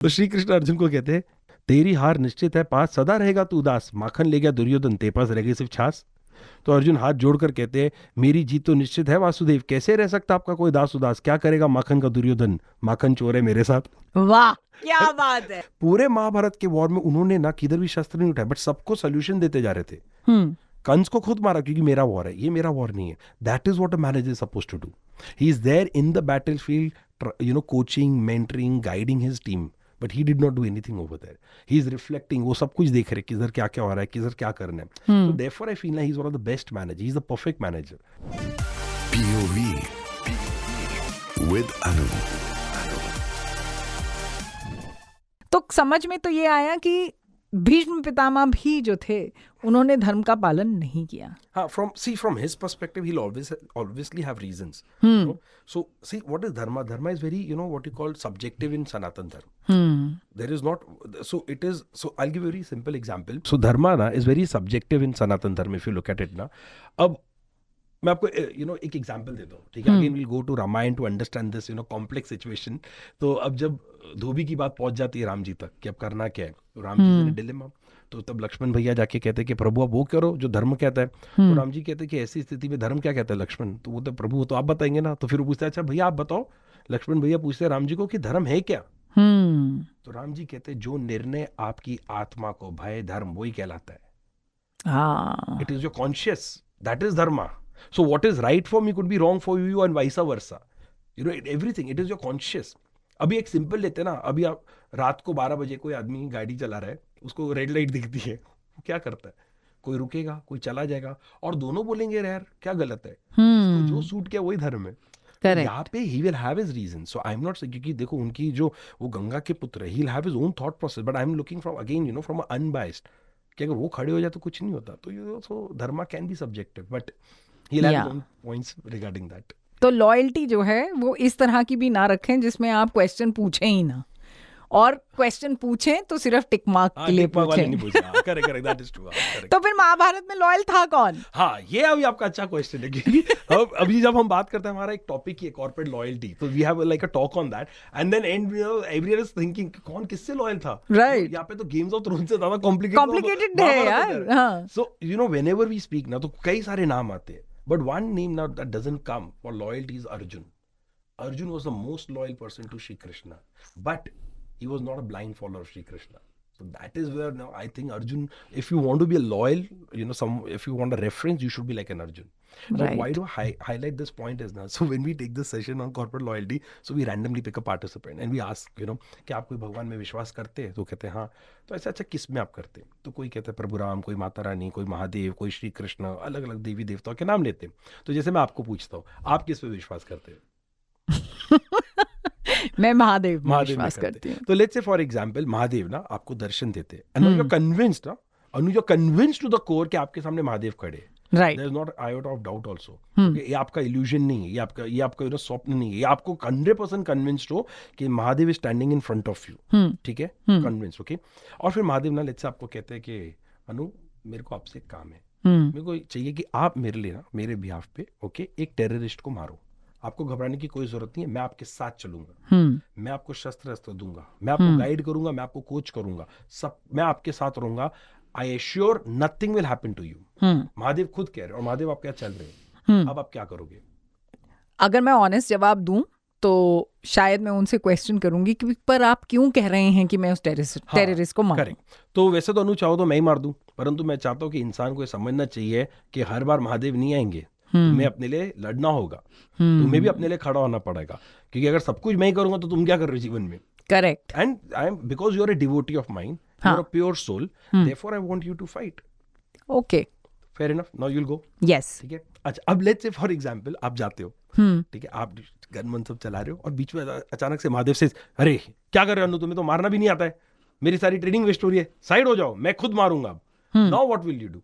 तो श्री कृष्ण अर्जुन को कहते हैं, तेरी हार निश्चित है पास, सदा रहेगा तू उदास, माखन ले गया दुर्योधन, तेरे पास रह गई सिर्फ छास। तो अर्जुन हाथ जोड़कर कहते हैं, मेरी जीत तो निश्चित है वासुदेव, कैसे रह सकता आपका कोई दास उदास, क्या करेगा माखन का दुर्योधन, माखन चोर है मेरे साथ। वाह क्या बात है। पूरे महाभारत के वॉर में उन्होंने ना किधर भी शस्त्र नहीं उठाए, बट सबको सोल्यूशन देते जा रहे थे। कंस को खुद मारा क्योंकि मेरा वॉर है, ये मेरा वॉर नहीं है। That is what a manager is suppose to do. He is there in the battle field, coaching, mentoring, guiding his team, but he did not do anything over there. He is reflecting, वो सब कुछ देख रहे किधर क्या क्या हो रहा है, किधर क्या करना है। So therefore I feel like he is one of the best manager, he is the perfect manager. POV with Anu। तो समझ में तो ये आया कि भीष्म पितामह भी जो थे उन्होंने धर्म का पालन नहीं किया। हाँ, from his perspective, he'll obviously have reasons. So see, what is dharma? Dharma is very, what you call subjective in Sanatan Dharma. There is not, so it is, so I'll give you a very simple example. So dharma na is very subjective in Sanatan Dharma if you look at it na. अब मैं आपको एक example देता हूँ, ठीक है। Again will go to Ramayana to understand this complex situation. तो अब जब धोबी की बात पहुंच जाती है राम जी तक कि अब करना क्या है, तो राम जी ने डिलेमा। तो तब लक्ष्मण भैया जाके कहते हैं कि प्रभु अब वो करो जो धर्म कहता है। तो राम जी कहते हैं कि ऐसी स्थिति में धर्म क्या कहता है लक्ष्मण, तो वो तो प्रभु वो तो आप बताएंगे ना। तो फिर वो पूछते हैं, अच्छा भैया आप बताओ। लक्ष्मण भैया पूछते हैं राम जी को कि धर्म है क्या। तो राम जी कहते हैं, जो निर्णय आपकी आत्मा को भय धर्म वही कहलाता है। It is your conscious, that is Dharma. So what is right for me could be wrong for you and vice versa. Everything. It is your conscious. अभी एक सिंपल लेते हैं ना, अभी आप रात को 12 बजे कोई आदमी गाड़ी चला रहा है, उसको रेड लाइट दिखती है, वो क्या करता है, कोई रुकेगा, कोई चला जाएगा, और दोनों बोलेंगे यार क्या गलत है। तो जो सूट किया वही धर्म है। यहाँ पे he will have his reason. So I'm not saying, क्योंकि देखो उनकी जो वो गंगा के पुत्र है, he'll have his own thought process, but I'm looking from again from an unbiased, कि अगर वो खड़े हो जाए तो कुछ नहीं होता। तो so dharma can be subjective, but he'll have his own points regarding that. तो लॉयल्टी जो है वो इस तरह की भी ना रखें जिसमें आप क्वेश्चन पूछें ही ना, और क्वेश्चन पूछें तो सिर्फ टिक मार्क के लिए पूछें। Correct, that is true. तो फिर महाभारत में लॉयल था कौन? हाँ, ये अभी आपका अच्छा क्वेश्चन है, क्योंकि अभी जब हम बात करते हैं, हमारा एक टॉपिक है कॉर्पोरेट लॉयल्टी, तो we have like a talk on that, and then everyone is thinking कौन किससे लॉयल था। राइट। यहाँ पे तो गेम्स ऑफ थ्रोन्स से ज्यादा कॉम्प्लिकेटेड है यार। सो व्हेनेवर वी स्पीक ना, तो कई सारे नाम आते हैं, but one name now that doesn't come for loyalty is Arjun. Arjun was the most loyal person to Shri Krishna, but he was not a blind follower of Shri Krishna. So that is where now I think Arjun, if you want to be a loyal, if you want a reference, you should be like an Arjun. Right. Now, why do I highlight this point is now, so when we take this session on corporate loyalty, so we randomly pick a participant and we ask, कि आप कोई भगवान में विश्वास करते हैं? तो कहते हैं हाँ। तो ऐसा अच्छा किस में आप करते हैं? तो कोई कहते हैं प्रभु राम, कोई माता रानी, कोई महादेव, कोई श्री कृष्ण, अलग अलग देवी देवताओं के नाम लेते हैं। तो जैसे मैं आपको पूछता हूँ, आप किस पे विश्वास करते हैं? मैं महादेव में विश्वास करती हूँ। तो let's say for example Mahadev ना आपको दर्शन देते हैं, and you're convinced ना, and you're convinced to the core कि आपके सामने महादेव खड़े हैं। Right. There is not iota of doubt also. ये आपका illusion नहीं है, ये आपका स्वप्न नहीं है, ये आपको 100% convinced हो कि Mahadev is standing in front of you। ठीक है, convinced, okay? और फिर महादेव ना लेट्स से आपको कहते हैं कि अनु मेरे को आपसे एक काम है, मेरे को चाहिए कि आप मेरे लिए ना, मेरे बिहाफ पे, ओके, एक टेररिस्ट को मारो। आपको घबराने की कोई जरूरत नहीं है, मैं आपके साथ चलूंगा, मैं आपको शस्त्र अस्त्र दूंगा, मैं आपको गाइड करूंगा, मैं आपको कोच करूंगा, सब मैं आपके साथ रहूंगा। I assure nothing will happen to you. Mahadev खुद कह रहे हैं, और महादेव आप क्या चल रहे हैं, अब आप क्या करोगे? अगर मैं ऑनेस्ट जवाब दूं तो शायद मैं उनसे क्वेश्चन करूंगी कि पर आप क्यों कह रहे हैं कि मैं उस टेररिस्ट को मारूं? तो वैसे तो अनु चाहो तो मैं ही मार दूं, परंतु मैं चाहता हूं कि इंसान को समझना चाहिए कि हर बार महादेव नहीं आएंगे, तुम्हें अपने लिए लड़ना होगा, तुम्हें भी अपने लिए खड़ा होना पड़ेगा, क्योंकि अगर सब कुछ मैं ही करूंगा तो तुम क्या कर रहे हो जीवन में? Correct. And I am, because you are a devotee of mind, you are a pure soul, therefore I want you to fight. Okay, fair enough, now you will go. Yes, ठीक है। अच्छा, अब लेट्स से फॉर एग्जांपल आप जाते हो, ठीक है, आप गन सब चला रहे हो, और बीच में अचानक से महादेव से, अरे क्या कर रहे हो अनु, तुम्हें तो मारना भी नहीं आता है, मेरी सारी ट्रेनिंग वेस्ट हो रही है, साइड हो जाओ, मैं खुद मारूंगा। Now what will you do?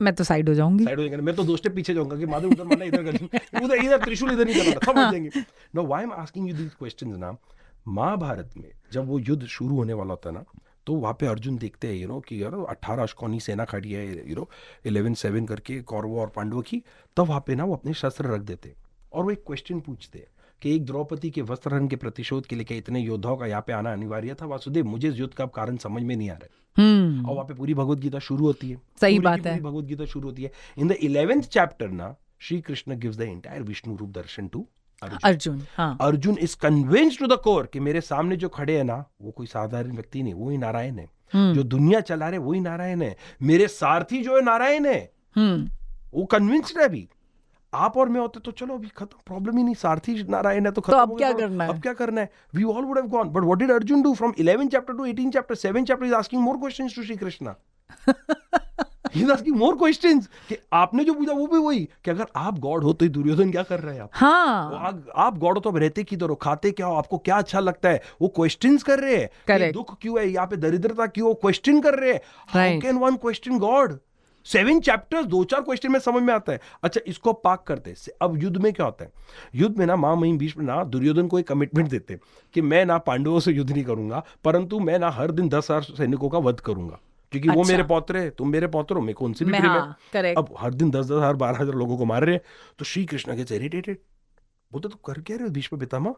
मैं तो साइड हो जाऊंगी। मैं तो 2 स्टेप पीछे जाऊंगा कि महादेव उधर मारना, इधर त्रिशूल इधर नहीं करना, सब बच जाएंगे। No, why I am asking you these questions ना, महाभारत में जब वो युद्ध शुरू होने वाला होता है ना, तो वहाँ पे अर्जुन देखते हैं कि 18 अश्कोनी सेना खड़ी है, 11-7 करके कौरवों और पांडवों की, तब वहाँ पे ना वो अपने शस्त्र रख देते और वो एक क्वेश्चन पूछते कि एक द्रौपदी के वस्त्रहरण के प्रतिशोध के लिए क्या इतने योद्धाओं का यहाँ पे आना अनिवार्य था? वासुदेव, मुझे इस युद्ध का कारण समझ में नहीं आ रहा है। और वहाँ पे पूरी भगवत गीता शुरू होती है। सही बात है। भगवत गीता शुरू होती है। इन द 11th चैप्टर ना, Shri Krishna gives the entire Vishnu रूप दर्शन टू अर्जुन। हाँ। Arjun is convinced to the core कि मेरे सामने जो खड़े हैं ना, वो कोई साधारण व्यक्ति नहीं, वो ही नारायण है। जो दुनिया चला रहे वही नारायण है। मेरे सारथी जो है नारायण है। वो कन्विंस्ड है। अभी आप और मैं होते तो चलो अभी खत्म, प्रॉब्लम ही नहीं, सारथी नारायण है तो खत्म। अब क्या करना है? अब क्या करना है? We all would have gone, but what did Arjun do? From 11th chapter to 18th chapter, 7th chapter is asking more questions to Shri Krishna. He is asking more questions कि आपने जो पूछा वो भी वही कि अगर आप गॉड हो तो दुर्योधन क्या कर रहे हैं आप? हाँ। आप गॉड हो तो रहते किधर हो, खाते क्या हो, आपको क्या अच्छा लगता है, वो क्वेश्चंस कर रहे हैं। ये दुख क्यों है, यहाँ पे दरिद्रता क्यों, क्वेश्चन कर रहे हैं। How can one question God? 7 chapters, 2-4 question में समझ में आता है। अच्छा, इसको पाक करते। अब युद्ध में क्या होता है? युद्ध में ना महामहिम भीष्म ना दुर्योधन को एक कमिटमेंट देते कि मैं ना पांडवों से युद्ध नहीं करूंगा, परंतु मैं ना हर दिन 10,000 सैनिकों का वध करूंगा, क्योंकि वो मेरे पौत्र है, तुम मेरे पौत्र हो, मेरे को उनसे भी प्रेम है। अब हर दिन 10,000 12,000 लोगों को मार रहे हैं। तो श्री कृष्ण के इरिटेटेड, बोलते तो कर क्या रहे हो भीष्म पितामह?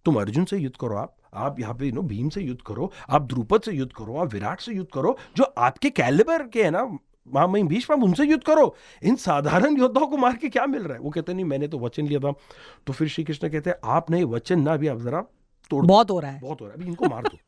तुम अर्जुन से युद्ध करो, आप यहाँ पे भीम से युद्ध करो, आप द्रुपद से युद्ध करो, आप विराट से युद्ध करो, जो आपके कैलिबर के है ना महामहिम भीष्म, उनसे युद्ध करो। इन साधारण योद्धाओं को मार के क्या मिल रहा है? वो कहते नहीं, मैंने तो वचन लिया था। तो फिर श्री कृष्ण कहते हैं आप नहीं वचन ना, अभी आप जरा तोड़, बहुत हो रहा है, अभी इनको मार दो।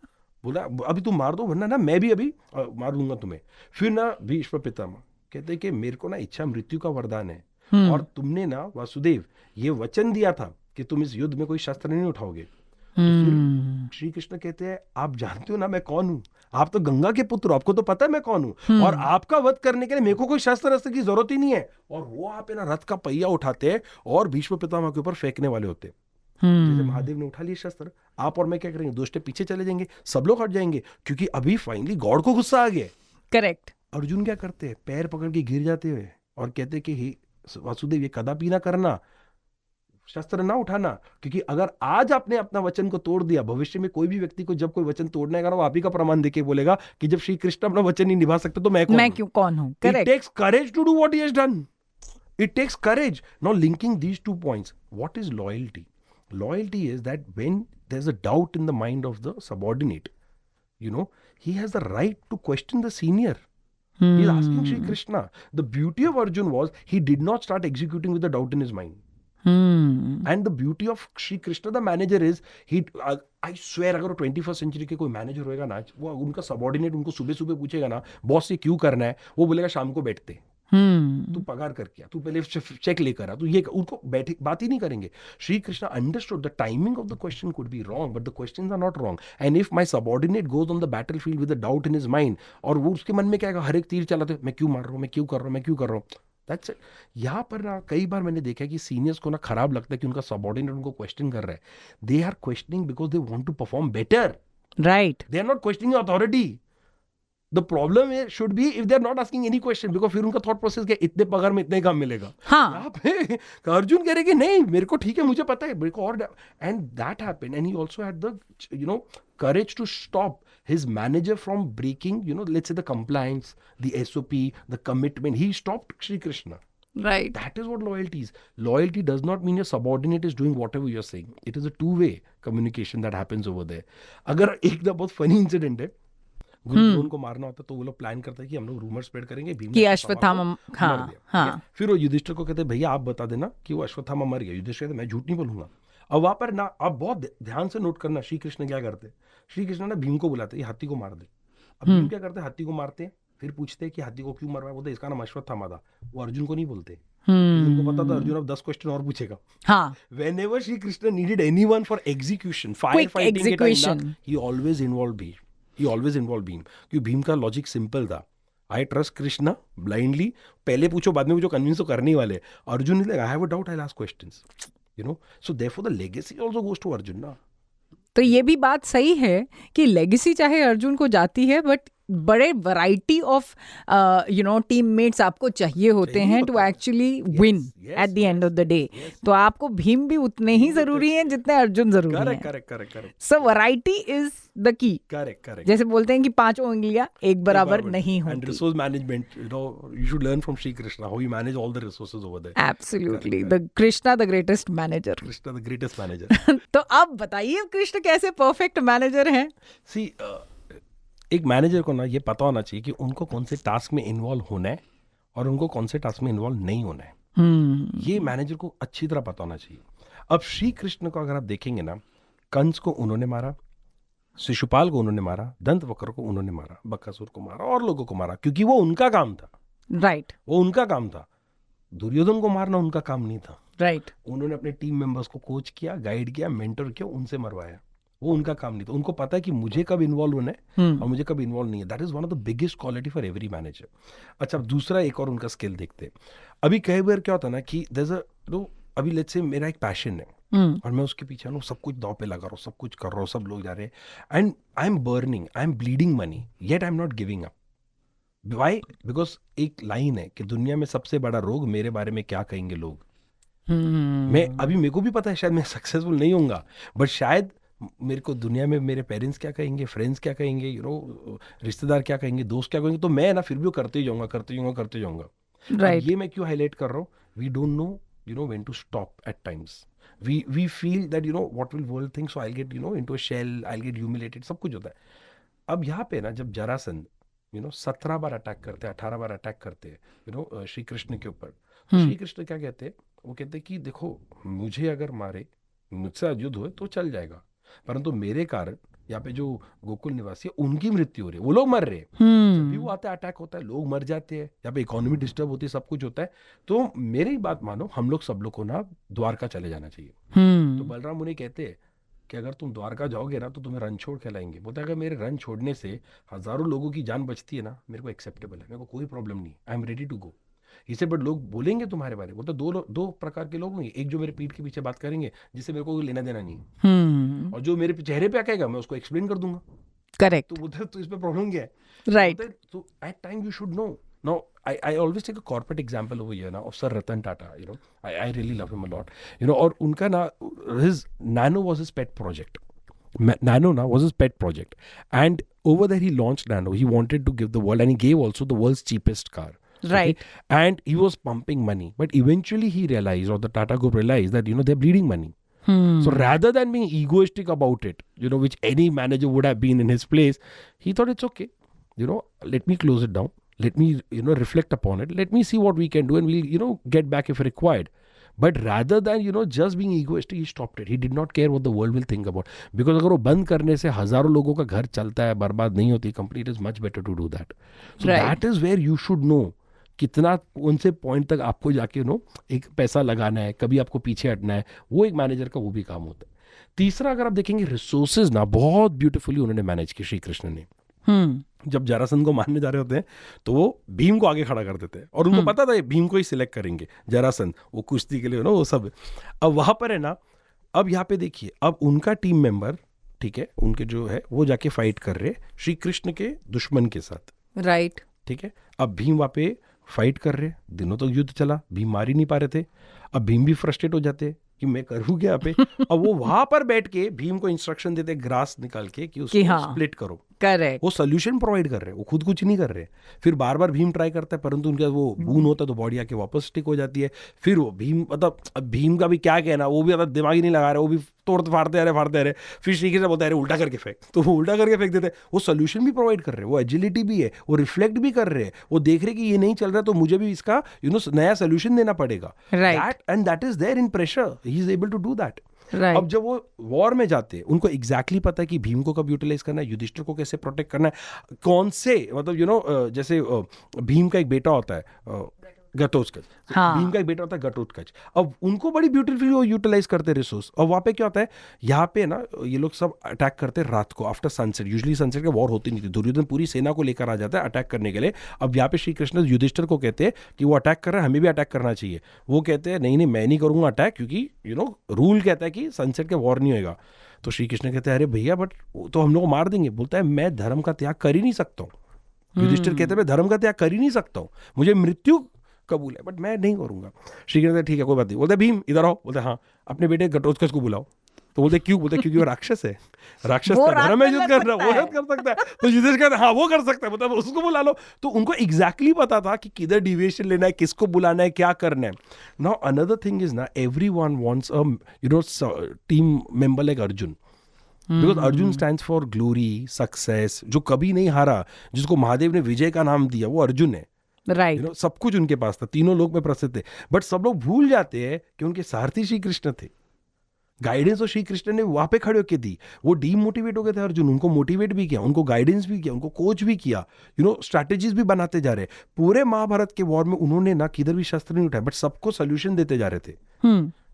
बोला अभी तुम मार दो, वरना ना मैं भी अभी मार दूंगा तुम्हें। फिर ना भीष्म पितामह कहते कि मेरे को ना इच्छा मृत्यु का वरदान है, और तुमने ना वासुदेव ये वचन दिया था कि तुम इस युद्ध में कोई शस्त्र नहीं उठाओगे। तो फिर श्री कृष्ण कहते हैं आप जानते हो ना मैं कौन हूं? आप तो गंगा के पुत्र, आपको तो पता है मैं कौन हूं, और आपका वध करने के लिए मेरे को कोई शस्त्र की जरूरत ही नहीं है। और वो आप ना रथ का पहिया उठाते हैं और भीष्म पितामह के ऊपर फेंकने वाले होते हैं। जैसे महादेव ने उठा लिए शस्त्र, आप और मैं क्या करेंगे? दुष्ट पीछे चले जाएंगे, सब लोग हट जाएंगे, क्योंकि अभी फाइनली गॉड को गुस्सा आ गया। करेक्ट। अर्जुन क्या करते हैं? पैर पकड़ के गिर जाते हुए और कहते कि हे वासुदेव, ये कदापि ना करना, शस्त्र ना उठाना, क्योंकि अगर आज आपने अपना वचन को तोड़ दिया, भविष्य में कोई भी व्यक्ति को जब कोई वचन तोड़ने का, वो आप ही का प्रमाण देके बोलेगा कि जब श्री कृष्ण अपना वचन नहीं निभा सकते तो मैं कौन हूं? It takes courage to do what he has done. It takes courage. Now linking these 2 points, what is loyalty? Loyalty is that when there's a doubt in the mind of the subordinate, he has the right to question the senior. He's asking Shri Krishna. The beauty of Arjun was he did not start executing with the doubt in his mind. And the beauty of Shri Krishna, the manager, is I swear, अगर 21st century के कोई manager होएगा ना, वो उनका subordinate उनको सुबह सुबह पूछेगा ना बॉस से क्यों करना है, वो बोलेगा शाम को बैठते। तू पगार कर क्या, तू पहले चेक लेकर आ, तू ये उनको बैठे बात ही नहीं करेंगे। Shri Krishna understood the timing of the question could be wrong, but the questions are not wrong. And if my subordinate goes on the battlefield with the doubt in his mind, और वो उसके मन में क्या हर एक तीर चलाते, मैं क्यों मार रहा हूँ, मैं क्यों कर रहा हूँ, मैं क्यों कर रहा हूँ। That's it. यहाँ पर ना कई बार मैंने देखा है कि सीनियर्स को ना खराब लगता है कि उनका सबॉर्डिनेट उनको क्वेश्चन कर रहा है। They are questioning because they want to perform better, right? They are not questioning authority. The problem should be if they are not asking any question, because फिर उनका थॉट प्रोसेस क्या, इतने पगार में इतने काम मिलेगा। यहाँ पे अर्जुन कह रहे कि नहीं, मेरे को ठीक है, मुझे पता है, मेरे को और, and that happened, and he also had the courage to stop his manager from breaking, let's say the compliance, the SOP, the commitment. He stopped Shri Krishna. Right. That is what loyalty is. Loyalty does not mean your subordinate is doing whatever you're saying. It is a two-way communication that happens over there. अगर एक दा बहुत funny incident है, गुरुद्रोण को मारना होता है तो वो लोग प्लान करते हैं कि हम लोग रूमर स्प्रेड करेंगे भीम कि अश्वत्थामा, हाँ। फिर वो युधिष्ठिर को कहते हैं भैया आप बता देना कि वो अश्वत्थामा मर गया। युधिष्ठिर कहते मैं झूठ नहीं बोलूंगा। अब वहां पर ना, अब बहुत ध्यान से नोट करना श्री कृष्ण क्या करते हैं। श्री कृष्ण ना भीम को बुलाते, ये हाथी को मार दे। अब भीम क्या करते हैं, हाथी को मारते हैं, फिर पूछते हैं कि हाथी को क्यों मरवाया, बोलते इसका नाम अश्वत्थामा था। वो अर्जुन को नहीं बोलते, उनको पता था अर्जुन अब 10 क्वेश्चन और पूछेगा। Whenever Shri Krishna needed anyone for execution, firefighting के टाइम ना, he always involved Bhim. क्योंकि भीम का लॉजिक सिंपल था, आई ट्रस्ट कृष्णा ब्लाइंडली, पहले पूछो बाद में पूछो, कन्विंस तो करने वाले। Arjun is like I have a doubt, I will ask questions, so therefore the legacy also goes to Arjun ना। तो ये भी बात सही है कि लेगेसी चाहे अर्जुन को जाती है, बट बड़े वैरायटी ऑफ टीममेट्स आपको चाहिए होते हैं to actually win at the end of the day. तो आपको भीम भी उतने ही जरूरी हैं जितने अर्जुन जरूरी हैं. Correct. So variety is the की. करेक्ट. जैसे बोलते हैं कि 5 उंगलियां एक बराबर नहीं होती. And resource management, you should learn from Shri Krishna how he managed all the resources over there. Absolutely. The Krishna, the greatest manager. Krishna, the greatest manager. तो अब बताइए कृष्ण कैसे परफेक्ट मैनेजर हैं? See, एक मैनेजर को ना ये पता होना चाहिए कि उनको कौन से टास्क में इन्वॉल्व होना है और उनको कौन से टास्क में इन्वॉल्व नहीं होना है. ये मैनेजर को अच्छी तरह पता होना चाहिए. अब श्री कृष्ण को अगर आप देखेंगे ना, कंस को उन्होंने मारा, शिशुपाल को उन्होंने मारा, दंतवक्र को उन्होंने मारा, बकासुर को मारा और लोगों को मारा, क्योंकि वो उनका काम था. राइट. वो उनका काम था. दुर्योधन को मारना उनका काम नहीं था. राइट. उन्होंने अपने टीम मेंबर्स को कोच किया, गाइड किया, मेंटर किया, उनसे मरवाया. वो उनका काम नहीं था. उनको पता है कि मुझे कब इन्वॉल्व होना है और मुझे कब इन्वॉल्व नहीं है. That is one of the biggest quality for every manager. अच्छा, दूसरा एक और उनका स्किल देखते हैं. अभी कई बार क्या होता है ना कि अभी लेट्स से मेरा एक पैशन है और मैं उसके पीछे ना सब कुछ दांव पे लगा रहा हूँ, सब कुछ कर रहा हूँ, सब लोग जा रहे हैं and I M burning, I am bleeding money, yet I am not giving up. Why? Because एक लाइन है कि दुनिया में सबसे बड़ा रोग मेरे बारे में क्या कहेंगे लोग. मेरे को भी पता है शायद मैं सक्सेसफुल नहीं होऊंगा, बट शायद मेरे को दुनिया में मेरे पेरेंट्स क्या कहेंगे, फ्रेंड्स क्या कहेंगे, रिश्तेदार क्या कहेंगे, दोस्त क्या कहेंगे, तो मैं ना फिर भी वो करते जाऊंगा. Right. ये मैं क्यों हाईलाइट कर रहा हूँ? We don't know when to stop at times. We feel that what will world think, so I'll get into a shell, I'll get humiliated, सब कुछ होता है. अब यहाँ पे ना जब जरासंध 17 बार अटैक करते हैं, 18 बार अटैक करते हैं श्री कृष्ण के ऊपर, श्री कृष्ण क्या कहते हैं? वो कहते हैं कि देखो, मुझे अगर मारे, मुझसे युद्ध हुए तो चल जाएगा, परंतु मेरे कारण यहाँ पे जो गोकुल निवासी है उनकी मृत्यु हो रही है, वो लोग मर रहे हैं. जब भी वो आता है, अटैक होता है, लोग मर जाते हैं, यहाँ पे इकोनॉमी डिस्टर्ब होती है, सब कुछ होता है. तो मेरी बात मानो, हम लोग सब लोग को ना द्वारका चले जाना चाहिए. तो बलराम मुनि कहते हैं कि अगर तुम द्वारका जाओगे ना तो तुम्हें रणछोड़ कहलाएंगे. बोलता है अगर मेरे रण छोड़ने से हजारों लोगों की जान बचती है ना, मेरे को एक्सेप्टेबल है, मेरे को कोई प्रॉब्लम नहीं, I am ready to go. इसे बट लोग बोलेंगे तुम्हारे बारे में. बोलते दो प्रकार के लोग होंगे, एक जो मेरे पीठ के पीछे बात करेंगे जिससे मेरे को कोई लेना देना नहीं, और जो मेरे चेहरे पे आएगा मैं उसको एक्सप्लेन कर दूंगा. करेक्ट. तो बोलते तो इसमें प्रॉब्लम क्या है? राइट. तो at time you should know. Now, I always take a corporate example over here now of Sir Ratan Tata. I really love him a lot. और उनका ना, his Nano was his pet project. Nano now was his pet project, and over there he launched Nano. He wanted to give the world, and he gave also the world's cheapest car. Right. Okay? And he was pumping money, but eventually he realized, or the Tata Group realized, that they're bleeding money. So rather than being egoistic about it, which any manager would have been in his place, he thought it's okay. Let me close it down. Let me, reflect upon it. Let me see what we can do, and we'll, get back if required. But rather than, just being egoistic, he stopped it. He did not care what the world will think about. Because अगर वो बंद करने से हजारों लोगों का घर चलता है, बर्बाद नहीं होती company, it is much better to do that. So that is where you should know कितना उनसे पॉइंट तक आपको जाके एक पैसा लगाना है, कभी आपको पीछे हटना है. वो एक मैनेजर का वो भी काम होता है. तीसरा, अगर आप देखेंगे, रिसोर्सेज ना बहुत ब्यूटीफुली उन्होंने मैनेज किया श्री कृष्ण ने. जब जरासंध को मारने जा रहे होते हैं तो वो भीम को आगे खड़ा कर देते हैं, और उनको पता था भीम को ही सिलेक्ट करेंगे, जरासंध वो कुश्ती के लिए वो सब. अब वहां पर है ना, अब यहाँ पे देखिए, अब उनका टीम मेंबर, ठीक है, उनके जो है वो जाके फाइट कर रहे श्री कृष्ण के दुश्मन के साथ. राइट. ठीक है. अब भीम वहां पे फाइट कर रहे, दिनों तक युद्ध चला, भीम मार ही नहीं पा रहे थे. अब भीम भी फ्रस्ट्रेट हो जाते कि मैं करूँ क्या पे. अब वो वहां पर बैठ के भीम को इंस्ट्रक्शन देते ग्रास निकाल के कि उसको स्प्लिट करो. करेक्ट. वो सोल्यूशन प्रोवाइड कर रहे हैं, वो खुद कुछ नहीं कर रहे. फिर बार बार भीम ट्राई करता है, परंतु उनका वो बून होता है तो बॉडी आके वापस स्टिक हो जाती है. फिर वो भीम, मतलब भीम का भी क्या कहना, वो भी दिमाग ही नहीं लगा रहे, वो भी तोड़ते फाड़ते आ रहे. फिर श्री कृष्ण बोलता है उल्टा करके फेंक, तो वो उल्टा करके फेंक देते हैं. वो सोल्यूशन भी प्रोवाइड कर रहे हैं, वो एजिलिटी भी है, वो रिफ्लेक्ट भी कर रहे हैं, वो देख रहे कि ये नहीं चल रहा तो मुझे भी इसका नया सोल्यूशन देना पड़ेगा. That is there in pressure, he is able to do that. Right. अब जब वो वॉर में जाते हैं, उनको एग्जैक्टली पता है कि भीम को कब यूटिलाइज करना है, युधिष्ठिर को कैसे प्रोटेक्ट करना है, कौन से, मतलब जैसे भीम का एक बेटा होता है घटोत्कच. हाँ. भीम का एक बेटा होता है घटोत्कच. अब उनको बड़ी ब्यूटीफुली वो यूटिलाइज करते हैं रिसोर्स. और वहाँ पे क्या होता है, यहाँ पे ना ये लोग सब अटैक करते हैं रात को आफ्टर सनसेट. यूजुअली सनसेट का वॉर होती नहीं थी. दुर्योधन पूरी सेना को लेकर आ जाता है अटैक करने के लिए. अब यहाँ पे श्री कृष्ण युधिष्ठिर को कहते हैं कि वो अटैक कर रहा है, हमें भी अटैक करना चाहिए. वो कहते हैं नहीं मैं नहीं करूँगा अटैक, क्योंकि रूल कहता है कि सनसेट का वॉर नहीं होगा. तो श्री कृष्ण कहते हैं अरे भैया, बट तो हम लोग को मार देंगे. बोलता है मैं धर्म का त्याग कर ही नहीं सकता हूँ, युधिष्ठिर कहते हैं मैं धर्म का त्याग कर ही नहीं सकता हूँ, मुझे मृत्यु कबूल है बट मैं नहीं करूंगा। श्री कृष्ण ठीक है कोई बात नहीं। बोलते भीम इधर आओ। बोलते हाँ अपने बेटे घटोत्कच को बुलाओ। तो बोलते क्यों? बोलते क्योंकि वो राक्षस है, राक्षस का धर्म है युद्ध करना, वो युद्ध कर सकता है। तो युधिष्ठिर कहते हाँ वो कर सकता है, मतलब उसको बुला लो। तो उनको एग्जैक्टली पता था कि किधर डिविएशन लेना है, किसको बुलाना है, क्या करना है। नाउ अनदर थिंग इज ना everyone wants a team member like Arjun, because Arjun stands for glory, success. जो कभी नहीं हारा, जिसको महादेव ने विजय का नाम दिया, वो अर्जुन है। राइट सब कुछ उनके पास था, तीनों लोक में प्रसिद्ध थे। बट सब लोग भूल जाते हैं कि उनके सारथी श्री कृष्ण थे। गाइडेंस और श्री कृष्ण ने वहां पे खड़े होकर दी। वो डीमोटिवेट हो गए थे अर्जुन, उनको मोटिवेट भी किया, उनको गाइडेंस भी किया, उनको कोच भी किया, स्ट्रैटेजीज भी बनाते जा रहे। पूरे महाभारत के वॉर में उन्होंने ना किधर भी शस्त्र नहीं उठाया, बट सबको सोल्यूशन देते जा रहे थे।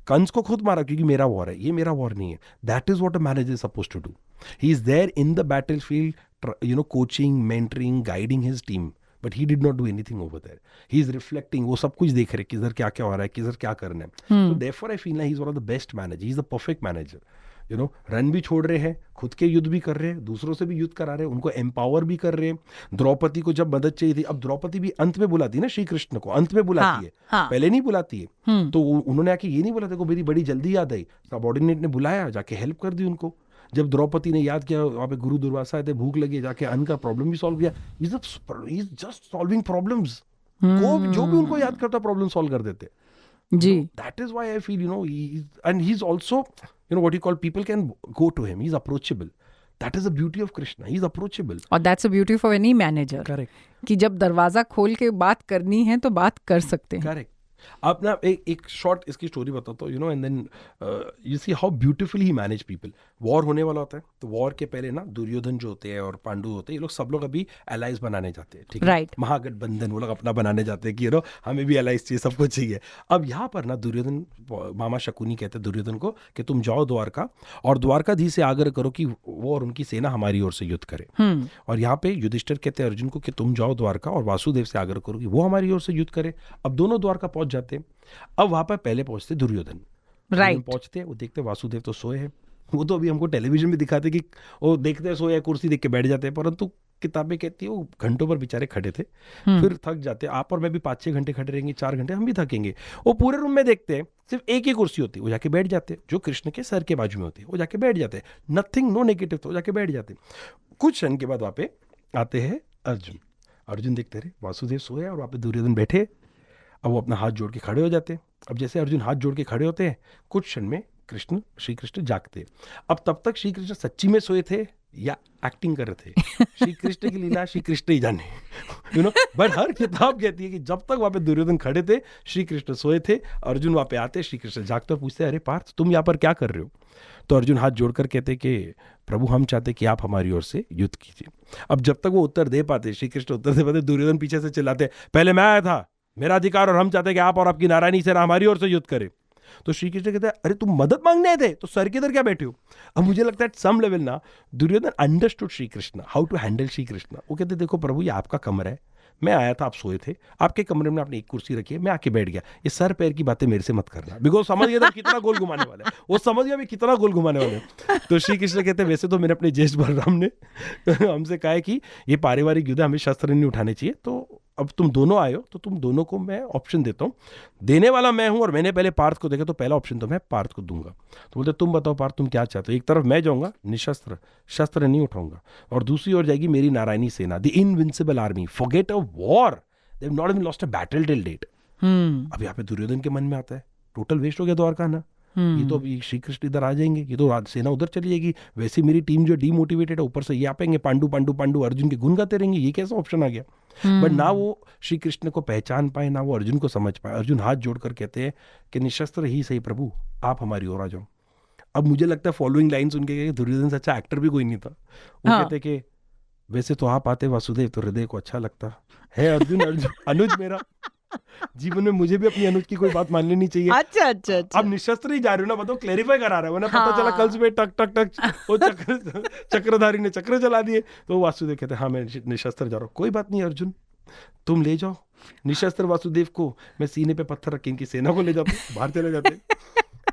कंस को खुद मारा क्योंकि मेरा वॉर है, ये मेरा वॉर नहीं है। That is what a manager is supposed to do. He is there in the battlefield, coaching, mentoring, guiding his team, but he did not do anything over there. He is reflecting, वो सब कुछ देख रहे किधर क्या क्या हो रहा है, किधर क्या करना है। So therefore I feel he is one of the best manager, he is the perfect manager. Run भी छोड़ रहे हैं, खुद के युद्ध भी कर रहे हैं, दूसरों से भी युद्ध करा रहे हैं, उनको एम्पावर भी कर रहे हैं। द्रौपदी को जब मदद चाहिए थी, अब द्रौपदी भी अंत में बुलाती है ना श्री कृष्ण को, अंत में बुलाती है, पहले नहीं बुलाती है। तो उन्होंने आके ये नहीं बोला था को मेरी बड़ी जल्दी याद आई, सबऑर्डिनेट ने बुलाया, जाके हेल्प कर दी उनको। जब द्रौपदी ने याद किया, वहाँ पे गुरु दुर्वासा आए थे, भूख लगी, जाके अन्न का प्रॉब्लम भी सॉल्व किया। He is just solving problems. जो भी उनको याद करता प्रॉब्लम सॉल्व कर देते जी। That is why I feel and he is also what you call people can go to him, he's approachable. That is the beauty of Krishna, he's approachable. और that's a beauty for any manager. Correct. कि जब दरवाजा खोल के बात करनी है तो बात कर सकते हैं। Correct. आप ना एक शॉर्ट इसकी स्टोरी बताता हूँ, and then you see how beautifully he manage people. War होने वाला होता है, तो वॉर के पहले ना दुर्योधन जो होते हैं और पांडु होते हैं, ये लोग सब लोग अभी एलाइज बनाने जाते हैं, ठीक है, राइट, महागठबंधन वो लोग अपना बनाने जाते हैं कि हमें भी एलाइज चाहिए, सबको चाहिए। अब यहाँ पर ना दुर्योधन, मामा शकुनी कहते हैं दुर्योधन को कि तुम जाओ द्वारका और द्वारकाधीश से आग्रह करो कि वो और उनकी सेना हमारी ओर से युद्ध करे। और यहाँ पे युधिष्ठिर कहते हैं अर्जुन को कि तुम जाओ द्वारका और वासुदेव से आग्रह करो कि वो हमारी ओर से युद्ध करे। अब दोनों द्वारका पहुंच जाते हैं। अब वहां पर पहले पहुंचते दुर्योधन, राइट, पहुंचते वो देखते वासुदेव तो सोए हैं। वो तो अभी हमको टेलीविजन में दिखाते कि वो देखते हैं सोए, कुर्सी देख के बैठ जाते हैं, परंतु किताबें कहती है वो घंटों पर बेचारे खड़े थे, फिर थक जाते। आप और मैं भी 5-6 घंटे खड़े रहेंगे, 4 घंटे हम भी थकेंगे। वो पूरे रूम में देखते हैं सिर्फ एक ही कुर्सी होती है, वो जाके बैठ जाते हैं, जो कृष्ण के सर के बाजू में होती है, वो जाके बैठ जाते हैं। नथिंग, नो नेगेटिव, तो जाके बैठ जाते हैं। कुछ क्षण के बाद वहाँ पे आते हैं अर्जुन। अर्जुन देखते रहे वासुदेव सोए और वहाँ पे दुर्योधन बैठे। अब वो अपना हाथ जोड़ के खड़े हो जाते हैं। अब जैसे अर्जुन हाथ जोड़ के खड़े होते हैं, कुछ क्षण में श्री कृष्ण जागते हैं। अब तब तक श्री कृष्ण सच्ची में सोए थे या एक्टिंग कर रहे थे, श्री कृष्ण की लीला श्री कृष्ण ही जाने। बट हर किताब कहती है कि जब तक वहां पे दुर्योधन खड़े थे, श्री कृष्ण सोए थे। अर्जुन वहां पे आते, श्री कृष्ण जागते और पूछते अरे पार्थ तुम यहाँ पर क्या कर रहे हो? तो अर्जुन हाथ जोड़कर कहते कि प्रभु हम चाहते कि आप हमारी ओर से युद्ध कीजिए। अब जब तक वो उत्तर दे पाते, श्री कृष्ण उत्तर दे पाते, दुर्योधन पीछे से चिल्लाते पहले मैं आया था, मेरा अधिकार, और हम चाहते हैं कि आप और आपकी नारायणी सेना हमारी ओर से युद्ध करें। तो श्री कृष्ण कहते हैं अरे तुम मदद मांगने आए थे तो सर के इधर क्या बैठे हो? अब मुझे लगता है एट सम लेवल ना Duryodhan understood Shri Krishna, how to handle Shri Krishna. वो कहते देखो प्रभु ये आपका कमरा है, मैं आया था, आप सोए थे, आपके कमरे में आपने एक कुर्सी रखी है, मैं आके बैठ गया, ये सर पैर की बातें मेरे से मत करना। बिकॉज समझ गया था कितना गोल घुमाने वाला है, वो समझ गया कितना गोल घुमाने वाले हैं। तो श्री कृष्ण कहते हैं वैसे तो मैंने अपने ज्येष्ठ बलराम ने हमसे कहा है कि ये पारिवारिक युद्ध हमें शस्त्र नहीं उठाने चाहिए, तो अब तुम दोनों आए हो तो तुम दोनों को मैं ऑप्शन देता हूँ। देने वाला मैं हूँ और मैंने पहले पार्थ को देखा, तो पहला ऑप्शन तो मैं पार्थ को दूंगा। तो बोलते तुम बताओ पार्थ तुम क्या चाहते हो? एक तरफ मैं जाऊंगा निशस्त्र, शस्त्र नहीं उठाऊंगा, और दूसरी ओर जाएगी मेरी नारायणी सेना, the invincible army, forget a war, they have not even lost a battle till date. अब यहाँ पे दुर्योधन के मन में आता है टोटल वेस्ट हो गया द्वारका ना, ये तो अभी श्री कृष्ण इधर आ जाएंगे, ये तो सेना उधर चली जाएगी, वैसे मेरी टीम जो डीमोटिवेटेड है ऊपर से ये आपेंगे पांडु पांडु पांडु, अर्जुन के गुण गाते रहेंगे, ये कैसा ऑप्शन आ गया? बट ना वो श्री कृष्ण को पहचान पाए, ना वो अर्जुन को समझ पाए। अर्जुन हाथ जोड़कर कहते हैं कि निशस्त्र ही सही प्रभु, आप हमारी ओर आ जाओ। अब मुझे लगता है फॉलोइंग लाइन्स उनके, दुर्योधन से अच्छा एक्टर भी कोई नहीं था। वो कहते कि वैसे तो आप आते वासुदेव तो हृदय को अच्छा लगता है, अर्जुन अनुज मेरा, जीवन में मुझे भी अपनी अनुज की कोई बात मान लेनी चाहिए। अच्छा अच्छा अच्छा, अब निशस्त्र ही जा रहे हो ना, बताओ क्लेरिफाई करा रहा है, वरना पता चला कल सुबह टक टक टक वो चक्रधारी ने चक्र चला दिए। तो वासुदेव कहते हाँ मैं निशस्त्र जा रहा हूँ। कोई बात नहीं अर्जुन, तुम ले जाओ निशस्त्र वासुदेव को, मैं सीने पे पत्थर रख के इनकी सेना को ले जाता हूँ, बाहर चले जाते।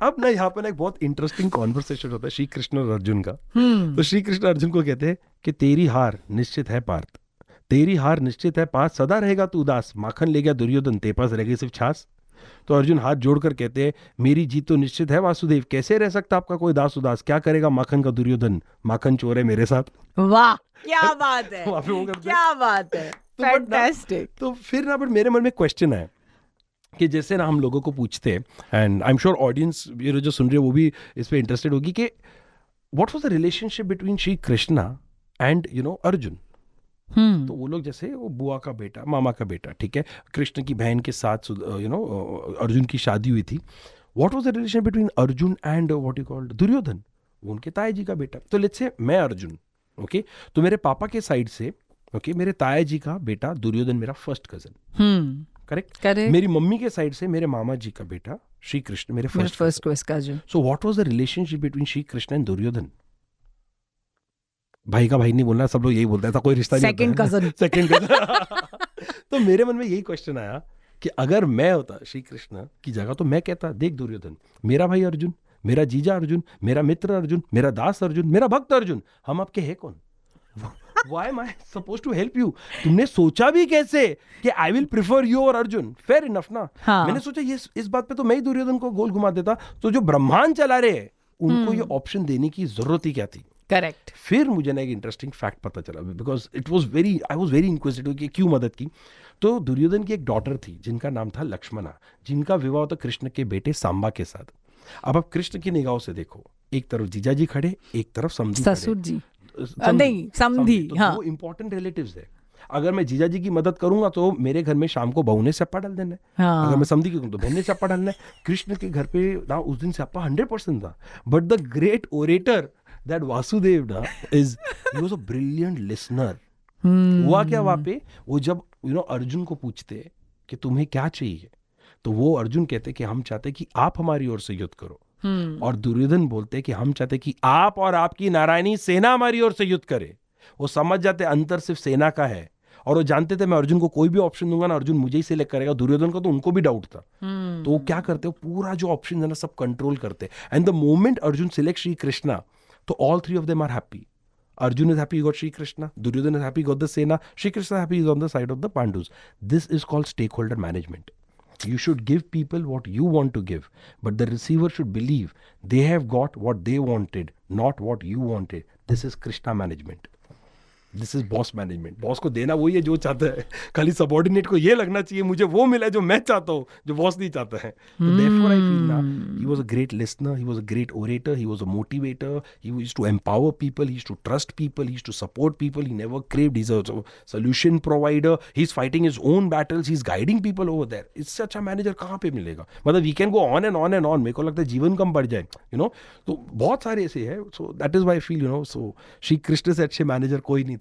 अब ना यहाँ पे ना एक बहुत इंटरेस्टिंग कॉन्वर्सेशन होता है श्री कृष्ण और अर्जुन का। तो श्री कृष्ण अर्जुन को कहते हैं कि तेरी हार निश्चित है पार्थ, तेरी हार निश्चित है 5 सदा रहेगा तू उदास, माखन ले गया दुर्योधन ते पास रह गई सिर्फ छास। तो अर्जुन हाथ जोड़कर कहते हैं मेरी जीत तो निश्चित है वासुदेव, कैसे रह सकता आपका कोई दास उदास, क्या करेगा माखन का दुर्योधन, माखन चोर है मेरे साथ। वाह क्या बात है, वहाँ पे वो करते हैं। क्या बात है, तो but ना- फैंटास्टिक। तो फिर ना बट मेरे मन में क्वेश्चन है कि जैसे ना हम लोगों को पूछते हैं, and I am sure audience ये जो सुन रही है वो भी इस पे इंटरेस्टेड होगी कि what was the relationship between Shri Krishna and Arjun. तो वो लोग जैसे वो बुआ का बेटा, मामा का बेटा, ठीक है, कृष्ण की बहन के साथ अर्जुन की शादी हुई थी। What was the relation between Arjun and what you called Duryodhan, वो उनके ताया जी का बेटा। तो लेट्स से मैं अर्जुन, ओके, तो मेरे पापा के साइड से ओके मेरे ताया जी का बेटा दुर्योधन मेरा फर्स्ट कजन, करेक्ट। मेरी मम्मी के साइड से मेरे मामा जी का बेटा श्री कृष्ण मेरे first cousin. So what was the relationship between Shri Krishna and Duryodhan. भाई का भाई नहीं बोलना, सब लोग यही बोलते हैं, ऐसा कोई रिश्ता नहीं सेकंड कजन। Second cousin. तो मेरे मन में यही क्वेश्चन आया कि अगर मैं होता श्री कृष्ण की जगह तो मैं कहता देख दुर्योधन, मेरा भाई अर्जुन, मेरा जीजा अर्जुन, मेरा मित्र अर्जुन, मेरा दास अर्जुन, मेरा भक्त अर्जुन, हम आपके हैं कौन? Why am I supposed to help you? तुमने सोचा भी कैसे कि आई विल प्रिफर यू और अर्जुन? फेयर इनफ ना। हाँ। मैंने सोचा ये इस बात पे तो मैं ही दुर्योधन को गोल घुमा देता, तो जो ब्रह्मांड चला रहे हैं उनको ये ऑप्शन देने की जरूरत ही क्या थी? करेक्ट। फिर मुझे ना एक इंटरेस्टिंग फैक्ट पता चला, because I was very inquisitive कि क्यों मदद की। तो दुर्योधन की एक डॉटर थी जिनका नाम था लक्ष्मणा, जिनका विवाह था कृष्ण के बेटे सांबा के साथ। अब आप कृष्ण की निगाहों से देखो, एक तरफ जीजा जी खड़े, एक तरफ समधी ससुर जी, नहीं समधी, तो हाँ, वो इंपॉर्टेंट रिलेटिव्स है। अगर मैं जीजा जी की मदद करूंगा तो मेरे घर में शाम को बहू ने सप्पा डाल देना है, हाँ। अगर मैं समधी की करूँ तो बहन ने सप्पा डालना है। कृष्ण के घर पे ना उस दिन सप्पा 100% था, but the great orator that Vasudev ना is he was a brilliant listener. हुआ क्या वहां पे, वो जब अर्जुन को पूछते कि तुम्हें क्या चाहिए, तो वो अर्जुन कहते कि हम चाहते कि आप हमारी ओर से युद्ध करो, और दुर्योधन बोलते कि हम चाहते कि आप और आपकी नारायणी सेना हमारी ओर से युद्ध करे। वो समझ जाते अंतर सिर्फ सेना का है, और वो जानते थे मैं अर्जुन को कोई भी ऑप्शन दूंगा ना अर्जुन मुझे ही सिलेक्ट करेगा। दुर्योधन को तो उनको भी डाउट था, तो वो क्या करते हो पूरा जो ऑप्शन है ना सब कंट्रोल करते, and the moment Arjun select Shri Krishna तो all three of them are happy. Arjun is happy he got Shri Krishna, Duryodhana is happy he got the Sena, Shri Krishna is happy he is on the side of the Pandus. This is called stakeholder management. You should give people what you want to give, but the receiver should believe they have got what they wanted, not what you wanted. This is Krishna management. This is boss management. Boss को देना वही है जो चाहता है, खाली subordinate को ये लगना चाहिए मुझे वो मिला जो मैं चाहता हूँ, जो बॉस नहीं चाहता है। तो therefore I feel ना he was a great listener, he was a great orator, he was a motivator, he used to empower people, he used to trust people, he used to support people, he never craved, he's a solution provider, he's fighting his own battles, he's guiding people over there। इससे अच्छा manager कहाँ पे मिलेगा? मतलब we can go on and on and on, मेरे को लगता है जीवन कम बढ़ जाए, तो बहुत सारे ऐसे हैं। so that is why I feel so Shri Krishna से अच्छे मैनेजर कोई नहीं थे।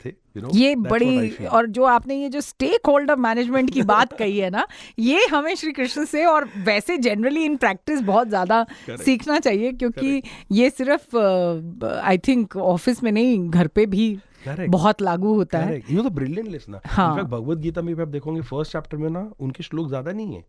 ये बड़ी, और जो आपने ये जो स्टेक होल्डर मैनेजमेंट की बात कही है ना, ये हमें श्री कृष्ण से और वैसे जनरली इन प्रैक्टिस बहुत ज्यादा सीखना चाहिए, क्योंकि ये सिर्फ आई थिंक ऑफिस में नहीं घर पे भी बहुत लागू होता है। ये तो brilliant listener. In fact Bhagavad Gita में भी आप देखोगे फर्स्ट चैप्टर में ना उनके श्लोक ज्यादा नहीं है,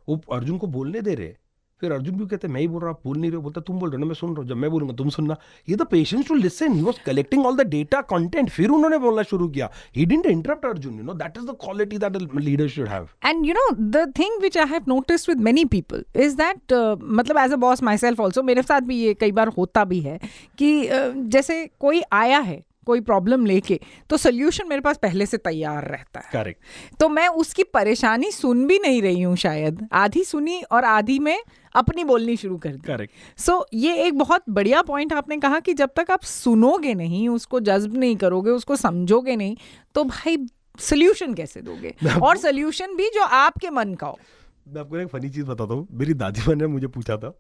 वो अर्जुन को बोलने दे रहे, फिर अर्जुन भी कहते मैं ही बोल रहा, आप बोल नहीं रहे, बोलता तुम बोल रहे हो ना, मैं सुन रहा हूँ, जब मैं बोलूंगा तुम सुनना। ये the patience to listen, he was collecting all the data content, फिर उन्होंने बोलना शुरू किया। He didn't interrupt Arjun, that is the quality that a leader should have. And the thing which I have noticed with many people is that, मतलब as a boss myself also, मेरे साथ भी ये कई बार होता भी है कि जैसे कोई आया है कोई प्रॉब्लम लेके, तो सोल्यूशन मेरे पास पहले से तैयार रहता है। करेक्ट। तो मैं उसकी परेशानी सुन भी नहीं रही हूँ, शायद आधी सुनी और आधी में अपनी बोलनी शुरू कर दी। करेक्ट। सो ये एक बहुत बढ़िया पॉइंट आपने कहा कि जब तक आप सुनोगे नहीं, उसको जज्ब नहीं करोगे, उसको समझोगे नहीं, तो भाई सोल्यूशन कैसे दोगे? और सोल्यूशन भी जो आपके मन का हो। मैं आपको एक फनी चीज बताता हूँ, मेरी दादी माँ ने मुझे पूछा था,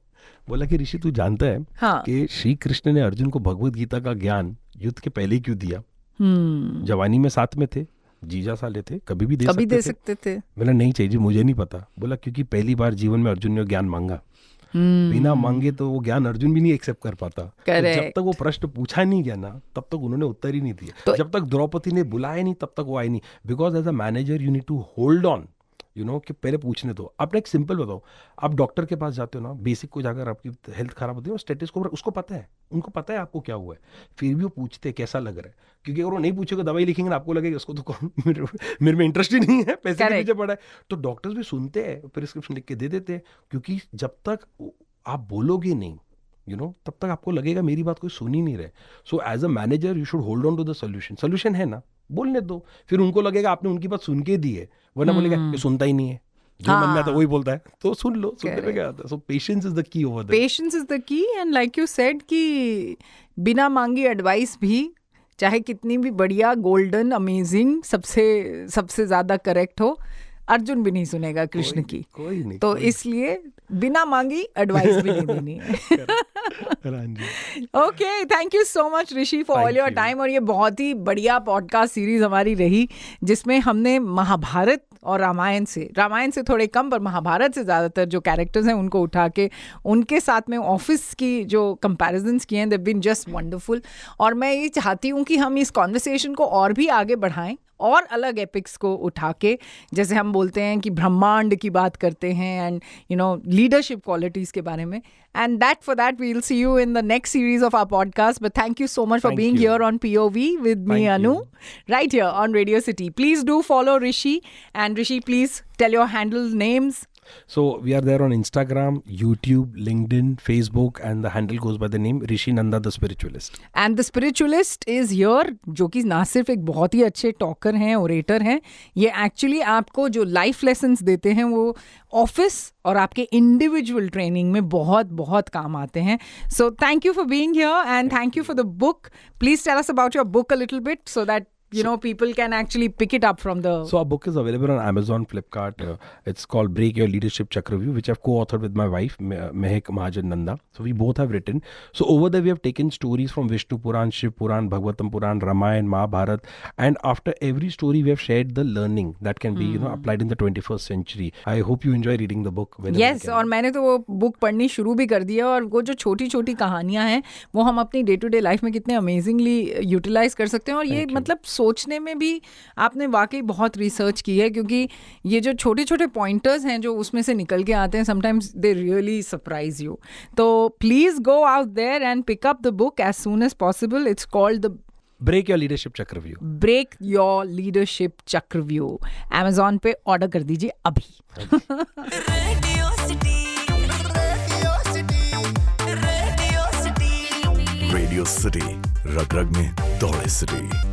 बोला कि ऋषि तू जानता है कि श्री कृष्ण ने अर्जुन को भगवत गीता का ज्ञान युद्ध के पहले क्यों दिया? जवानी में साथ में थे, जीजा साले थे, कभी भी दे सकते थे। मैंने नहीं चाहिए, मुझे नहीं पता। बोला क्योंकि पहली बार जीवन में अर्जुन ने ज्ञान मांगा, बिना मांगे तो वो ज्ञान अर्जुन भी नहीं एक्सेप्ट कर पाता। तो जब तक वो प्रश्न पूछा नहीं गया ना, तब तक उन्होंने उत्तर ही नहीं दिया। तो जब तक द्रौपदी ने बुलाया नहीं, तब तक वो आई नहीं। Because as a manager you need to hold on, कि पहले पूछने दो। आपने एक सिंपल बताओ, आप डॉक्टर के पास जाते हो ना, बेसिक को जाकर आपकी हेल्थ खराब होती है, स्टेटस को उसको पता है, उनको पता है आपको क्या हुआ है, फिर भी वो पूछते हैं कैसा लग रहा है, क्योंकि अगर वो नहीं पूछेगा दवाई लिखेंगे ना, आपको लगेगा इसको तो कौन मेरे में इंटरेस्ट ही नहीं है, पैसे के पीछे पड़ा है। तो डॉक्टर्स भी सुनते हैं, प्रिस्क्रिप्शन लिख के दे देते हैं, क्योंकि जब तक आप बोलोगे नहीं तब तक आपको लगेगा मेरी बात कोई सुन ही नहीं रहे। So as a manager you should hold on to the solution है ना, बोलने दो, फिर उनको लगेगा आपने उनकी बात सुन के दी है, वरना बोलेगा ये सुनता ही नहीं है, जो मन में आता है वही बोलता है, तो सुन लो, सुनने में क्या आता है। So patience is the key over there, patience is the key. And like you said कि बिना मांगी एडवाइस भी चाहे कितनी भी बढ़िया, गोल्डन, अमेजिंग, सबसे ज्यादा करेक्ट हो, अर्जुन भी नहीं सुनेगा कृष्ण की, कोई नहीं, तो इसलिए बिना मांगी एडवाइस भी नहीं देनी है। Okay, thank you so much Rishi for all your time. और ये बहुत ही बढ़िया पॉडकास्ट सीरीज हमारी रही, जिसमें हमने महाभारत और रामायण से थोड़े कम, पर महाभारत से ज़्यादातर जो कैरेक्टर्स हैं उनको उठा के उनके साथ में ऑफिस की जो कंपैरिजंस किए हैं, दे बीन जस्ट वंडरफुल। और मैं ये चाहती हूँ कि हम इस कॉन्वर्सेशन को और भी आगे बढ़ाएं, और अलग एपिक्स को उठा के, जैसे हम बोलते हैं कि ब्रह्मांड की बात करते हैं, एंड लीडरशिप क्वालिटीज़ के बारे में। And for that we'll see you in the next series of our podcast. But thank you so much for being here on POV with me, Anu, right here on Radio City. Please do follow Rishi, and Rishi, please tell your handle names. So we are there on Instagram, YouTube, LinkedIn, Facebook, and the handle goes by the name Rishi Nanda the Spiritualist. And the Spiritualist is here, जो कि ना सिर्फ एक बहुत ही अच्छे talker हैं, orator हैं, ये एक्चुअली आपको जो लाइफ लेसन्स देते हैं वो ऑफिस और आपके इंडिविजुअल ट्रेनिंग में बहुत बहुत काम आते हैं. So thank you for being here and thank you for the book. Please tell us about your book a little bit so that people can actually pick it up from the... So our book is available on Amazon, Flipkart. It's called Break Your Leadership Chakravyuh, which I've co-authored with my wife, Mehak Mahajan Nanda. So we both have written. So over there we have taken stories from Vishnu Puran, Shiv Puran, Bhagavatam Puran, Ramayana, Mahabharat. And after every story we have shared the learning that can be applied in the 21st century. I hope you enjoy reading the book. Yes, और मैंने तो वो book पढ़नी शुरू भी कर दिया. और वो जो छोटी छोटी कहानियाँ हैं वो हम अपनी डे टू डे लाइफ में कितने अमेजिंगली यूटिलाइज कर सकते हैं. और ये मतलब सोचने में भी आपने वाकई बहुत रिसर्च की है, क्योंकि ये जो छोटे छोटे पॉइंटर्स हैं जो उसमें से निकल के आते हैं, sometimes they really surprise you. तो please go out there and pick up the book as soon as possible. It's called the Break Your Leadership Chakravyuh. Break Your Leadership Chakravyuh. Amazon पे ऑर्डर कर दीजिए अभी. Radio City. Radio City. रग रग में दौड़े city.